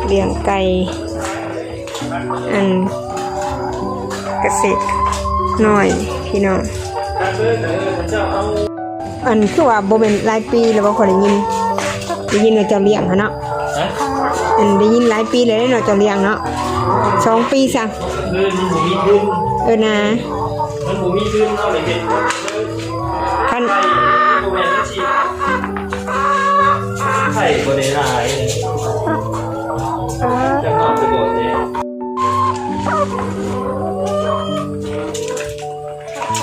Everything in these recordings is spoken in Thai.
เลี้ยงไก่อันเกษตรหน่อยพี่น้องอันคือว่าบ่เป็นหลายปีแล้วบ่ค่อยได้ยินว่าเจ้าเลี้ยงหั่นเนาะอันได้ยินหลายปีเลยเนาะเจ้าเลี้ยงเนาะ2 ปีซะนะมันบ่มีพื้นเนาะเลยเฮ็ดคันบ่แม่นสิไข่บ่ได้หลายจะนอนจะโดดเด้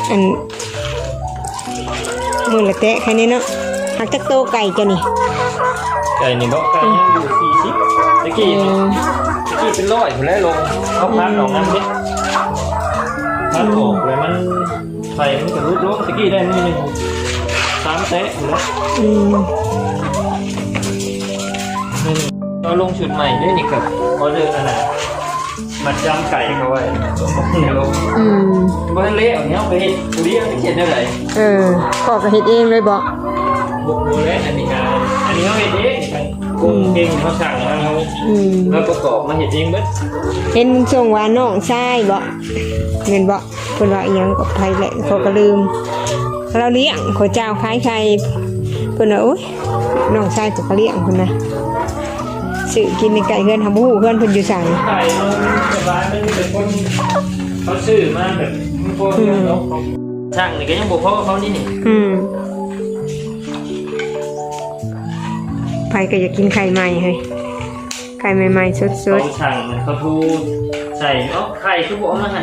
อันมือละแตะแค่นี้เนาะหักจักโตไก่จ้ะนี่ไก่นี่เนาะไก่ยังอยู่40ตะกี้เป็น100พุ่นแล้วลงเขาพันออกงั้นเด้พันออกแล้วมันไข่มันก็รุดลงตะกี้ได้มื้อนึง3แตะพุ่นแล้วเราลงชุดใหม่ด้วยนี่กับออเดอร์นั่นน่ะมันจำไก่เขาไว้ในโลกบ่เละเอาเนี้ยไปเฮ็ดผู้เดียวเขียนได้ไดพ่อก็เฮ็ดเองเลยบ่บ่เละอันนี้เขาเฮ็ดเองกุ้งเก่งเขาสั่งเขาแล้วประกอบมาเฮ็ดเองเบิดเห็นส่งว่าน้องชายบ่แม่นบ่เพิ่นว่าอีหยังกับไผแหละเขาก็ลืมเราเลี้ยงข้าวเจ้าขายไข่เพิ่นว่าโอ๊ยน้องชายก็เลี้ยงเพิ่นนะซื้อกินในไก่เฮือนหาบ่ฮู้เฮือนเพิ่นอยู่ไสไก่สบายมันเป็นคนเขาซื้อมาแบบมันบ่เนาะช่างนี่ก็ยังบ่พอเขานี่ไผก็อยากกินไข่ใหม่เฮ้ยไข่ใหม่ๆสดๆเขาช่างเขาทูใส่ไข่คือบ่เอามาให้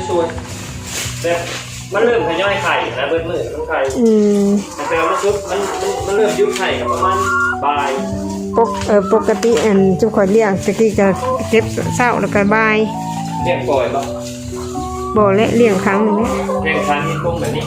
สวยๆแบบมันเริ่มทยอยไข่นะเบิดมื้อต้องไข่แต่ว่ามันเริ่มยุบไข่กับประมาณบ่ายปกติอันจุข่อยเลี้ยงตะกี้ก็เก็บเช้าแล้วก็บ่ายเลี้ยงปล่อยบ่และเลี้ยงครั้งนึงเลี้ยงครั้งนี้คงแบบนี้